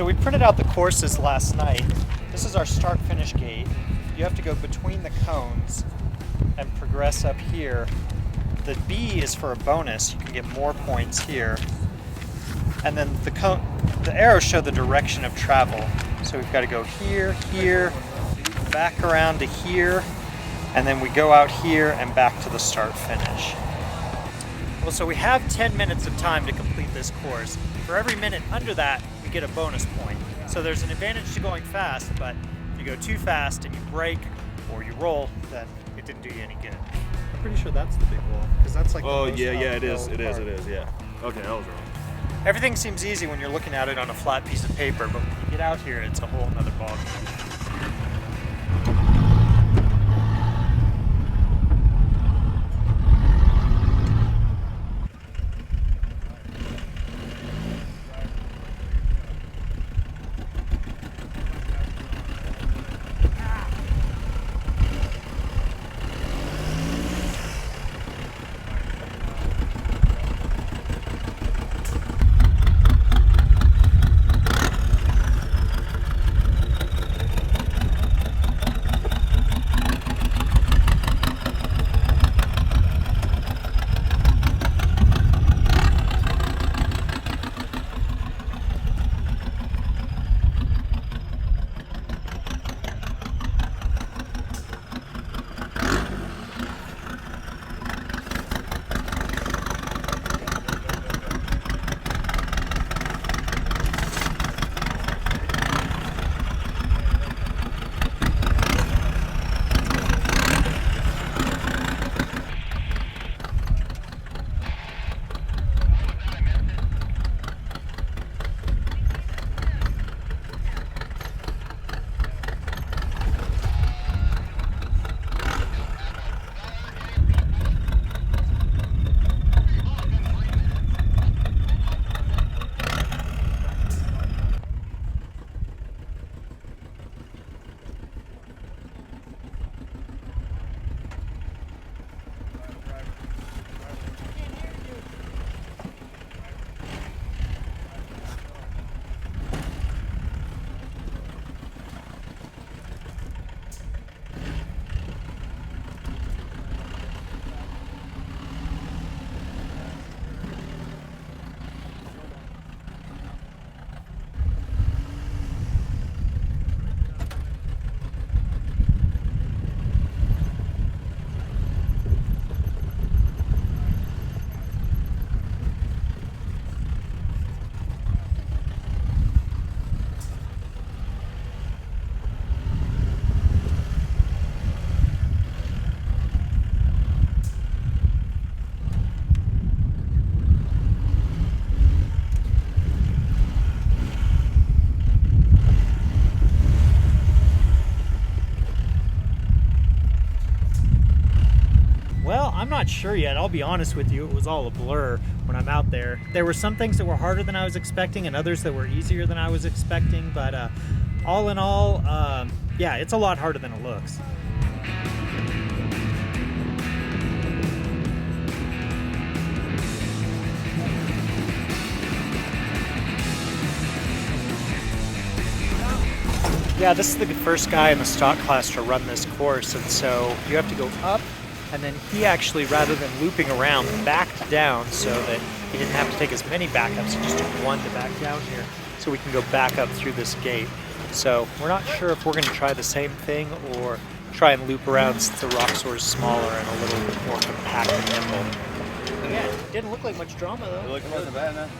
So we printed out the courses last night. This is our start-finish gate. You have to go between the cones and progress up here. The B is for a bonus. You can get more points here. And then the arrows show the direction of travel. So we've got to go here, here, back around to here, and then we go out here and back to the start-finish. Well, so we have 10 minutes of time to complete this course. For every minute under that, we get a bonus point. So there's an advantage to going fast, but if you go too fast and you brake or you roll, then it didn't do you any good. I'm pretty sure that's the big roll, because that's like oh, the most yeah, it is, part. yeah. Okay, I was wrong. Everything seems easy when you're looking at it on a flat piece of paper, but when you get out here, it's a whole nother ballgame. I'm not sure yet. I'll be honest with you, it was all a blur when I'm out there. There were some things that were harder than I was expecting and others that were easier than I was expecting, but all in all, yeah, it's a lot harder than it looks. Yeah, this is the first guy in the stock class to run this course, and so you have to go up, and then he actually, rather than looping around, backed down so that he didn't have to take as many backups. He just took one to back down here, so we can go back up through this gate. So we're not sure if we're going to try the same thing or try and loop around since the Roxor is smaller and a little bit more compact and nimble. Yeah, it didn't look like much drama though. It wasn't bad, man.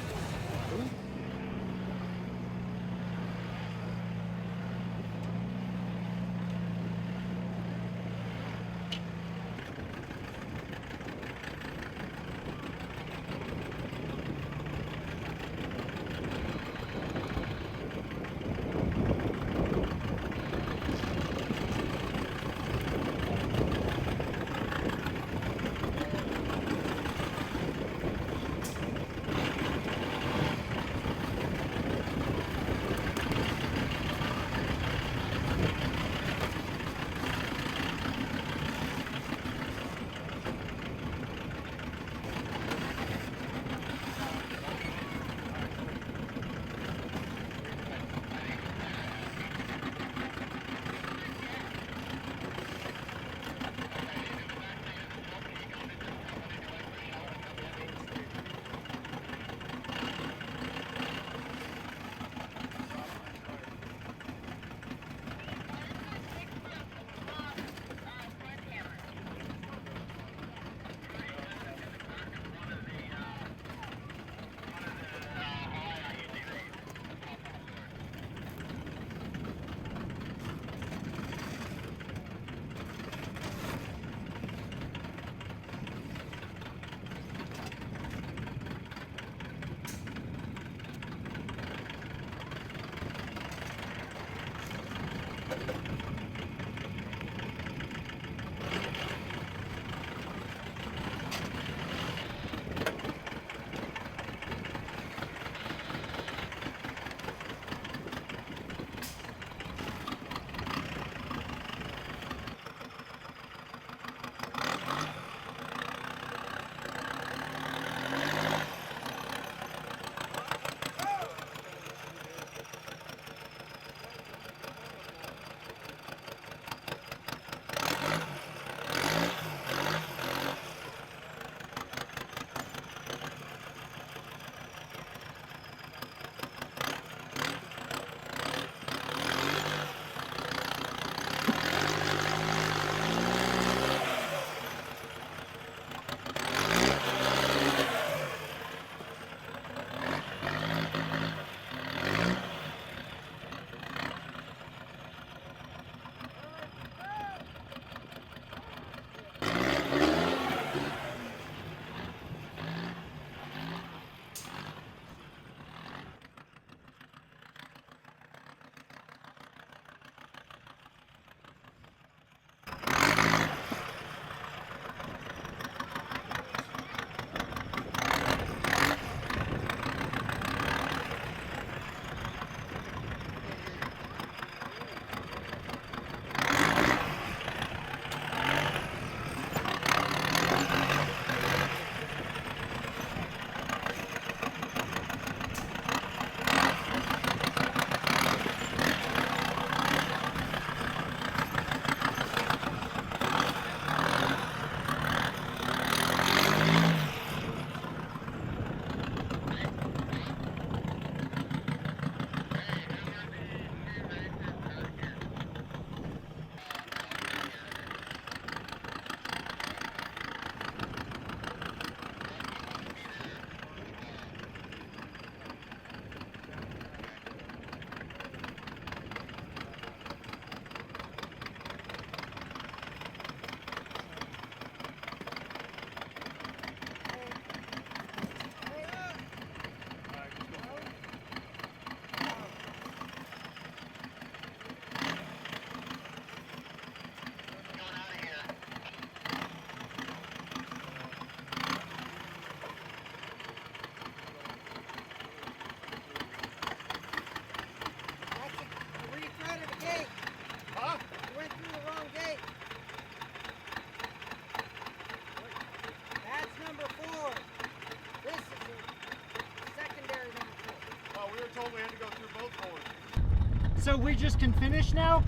so we just can finish now?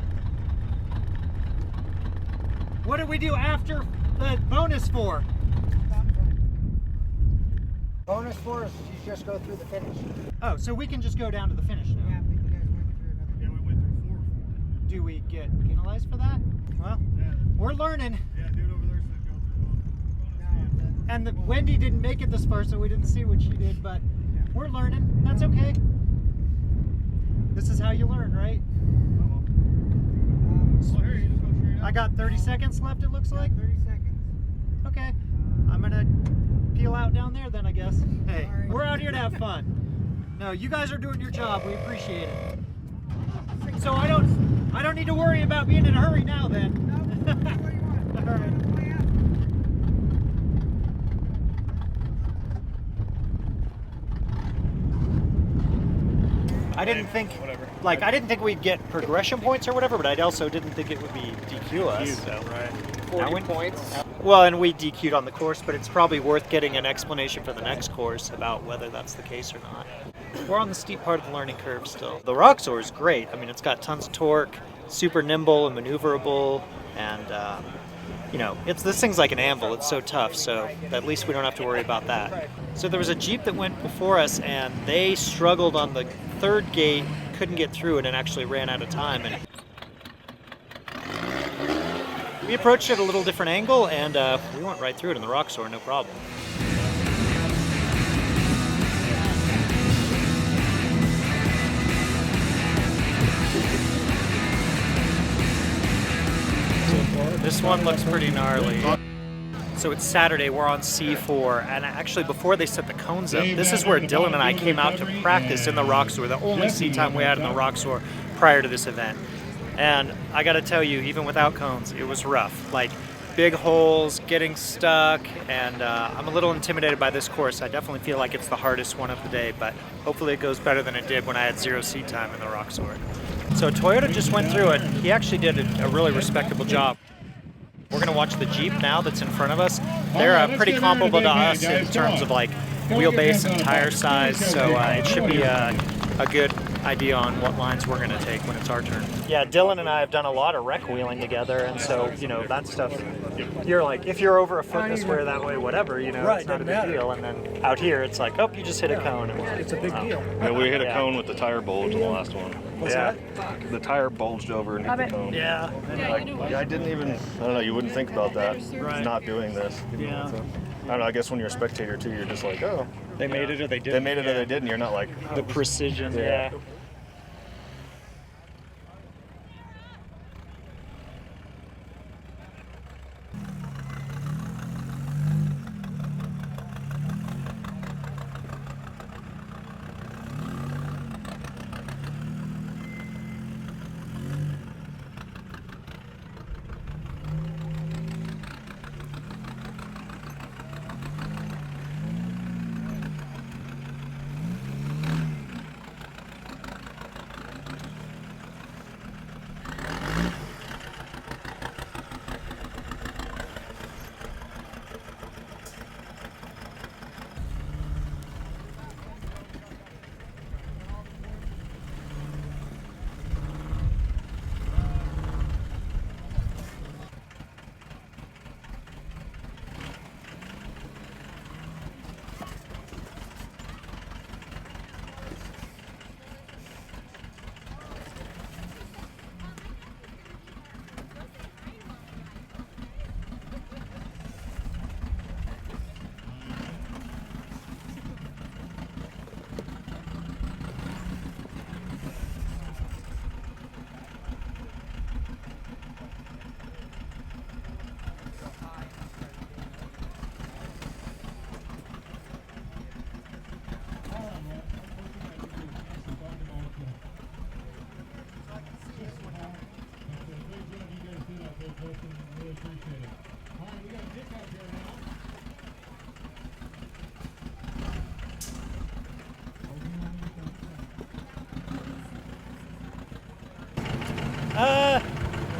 What did we do after the bonus 4? Bonus 4 is you just go through the finish. Oh, so we can just go down to the finish now. Yeah, but you guys went through another. Yeah, we went through 4. Do we get penalized for that? Well, Yeah. we're learning. Yeah, dude over there said go through both. And Wendy didn't make it this far, so we didn't see what she did, but we're learning. That's okay. This is how you learn, right? Well, here, you just go straight out. I got 30 seconds left, it looks like. 30 seconds. Okay. I'm gonna peel out down there then, I guess. Hey, All right. we're out here to have fun. No, you guys are doing your job. We appreciate it. So I don't need to worry about being in a hurry now then. No, do what you want. All right. Way up. I didn't think, Whatever. I didn't think we'd get progression points or whatever, but I also didn't think it would be DQ us. So. Right. 40 points. Well, and we DQ'd on the course, but it's probably worth getting an explanation for the next course about whether that's the case or not. We're on the steep part of the learning curve still. The Roxor is great. I mean, it's got tons of torque, super nimble and maneuverable, and this thing's like an anvil. It's so tough, so at least we don't have to worry about that. So there was a Jeep that went before us, and they struggled on the third gate, couldn't get through it, and actually ran out of time. And we approached it at a little different angle, and we went right through it in the Roxor, no problem. This one looks pretty gnarly. So it's Saturday, we're on C4, and actually before they set the cones up, this is where Dylan and I came out to practice in the Roxor, the only seat time we had in the Roxor prior to this event. And I gotta tell you, even without cones, it was rough. Like, big holes, getting stuck, and I'm a little intimidated by this course. I definitely feel like it's the hardest one of the day, but hopefully it goes better than it did when I had 0 seat time in the Roxor. So Toyota just went through it. He actually did a really respectable job. We're gonna watch the Jeep now that's in front of us. They're pretty comparable to us in terms of like wheelbase and tire size, so it should be a good idea on what lines we're gonna take when it's our turn. Yeah, Dylan and I have done a lot of wreck wheeling together, and so that stuff. You're like, if you're over a foot this way or that way, whatever, it's not a big deal. And then out here, it's like, oh, you just hit a cone. It's a big deal. Yeah, we hit a cone with the tire bulge in the last one. Yeah. The tire bulged over and hit the cone. Yeah. I didn't even, I don't know, you wouldn't think about that. Right. Not doing this. Yeah. So, I don't know, I guess when you're a spectator too, you're just like, oh. They made it or they didn't. They made it or they didn't. You're not like, oh, The precision, Yeah. yeah.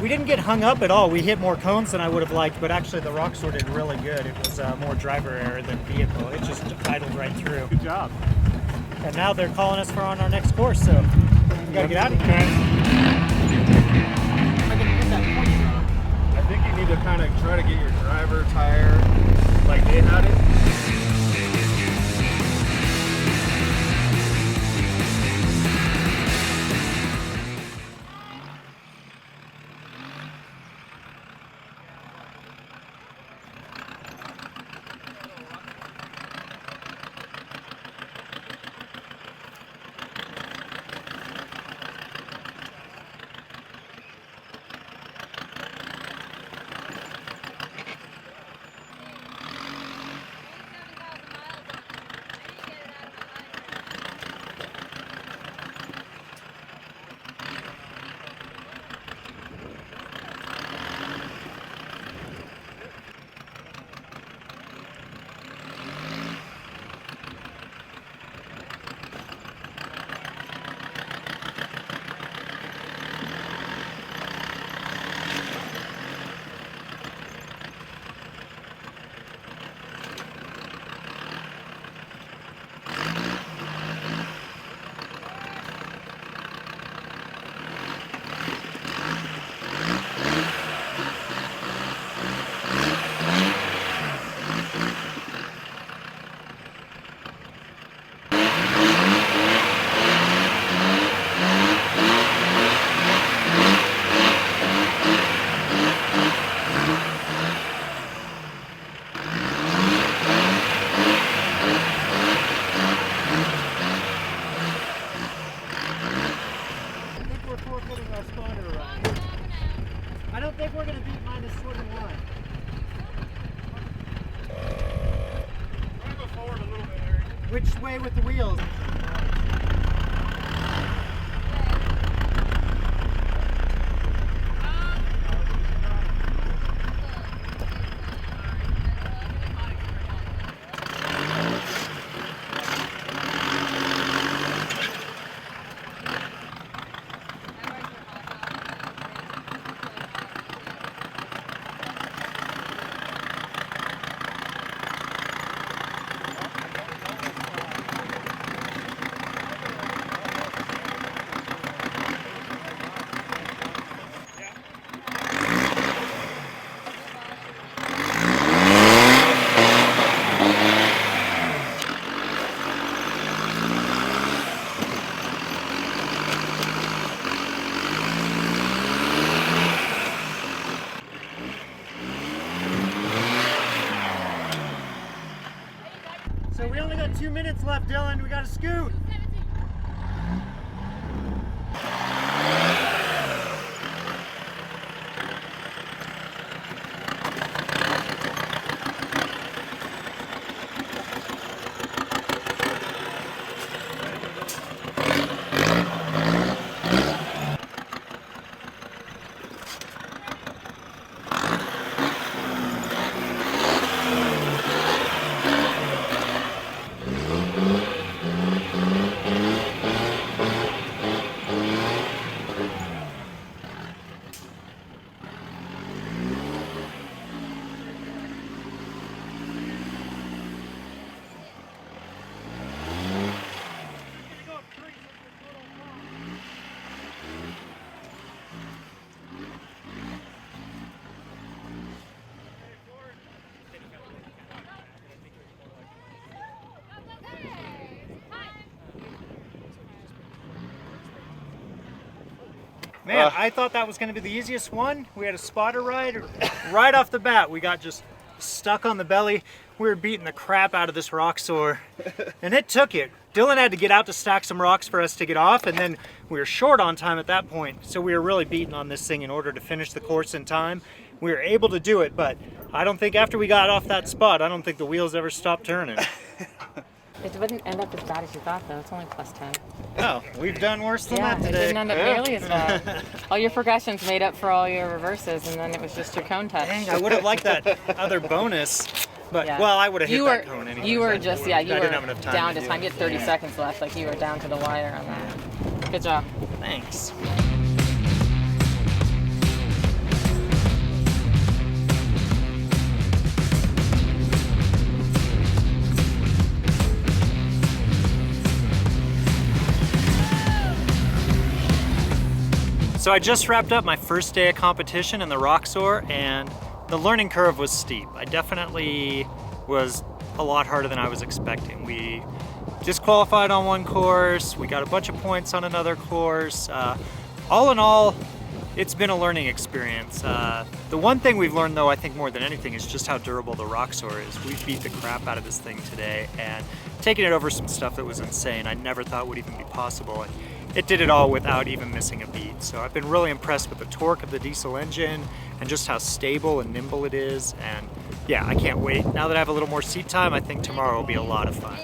We didn't get hung up at all. We hit more cones than I would have liked, but actually the Roxor did really good. It was more driver error than vehicle. It just idled right through. good job. And now they're calling us for on our next course, so we gotta get out of here. spotter ride. I don't think we're going to beat -21. Go forward a little bit, Eric. Which way with the wheels? So we only got 2 minutes left, Dylan. We got to scoot. Man, I thought that was going to be the easiest one. We had a spotter ride right off the bat. We got just stuck on the belly. We were beating the crap out of this Roxor, and it took it. Dylan had to get out to stack some rocks for us to get off, and then we were short on time at that point, so we were really beating on this thing in order to finish the course in time. We were able to do it, but I don't think after we got off that spot, I don't think the wheels ever stopped turning. It wouldn't end up as bad as you thought, though. It's only +10. Oh, we've done worse than Yeah, that it today. didn't end up nearly as bad. All your progressions made up for all your reverses, and then it was just your cone touch. Dang, I would have liked that other bonus, but Yeah. well, I would have hit you that were, cone anyway. You were just, yeah, you I were didn't have enough time down to to do time. it. You had 30 seconds left, like you were down to the wire on that. Good job. Thanks. So I just wrapped up my first day of competition in the Roxor, and the learning curve was steep. I definitely was a lot harder than I was expecting. We disqualified on one course, we got a bunch of points on another course. All in all, it's been a learning experience. The one thing we've learned though, I think more than anything, is just how durable the Roxor is. We beat the crap out of this thing today and taking it over some stuff that was insane I never thought would even be possible. And it did it all without even missing a beat. So I've been really impressed with the torque of the diesel engine and just how stable and nimble it is. And yeah, I can't wait. Now that I have a little more seat time, I think tomorrow will be a lot of fun.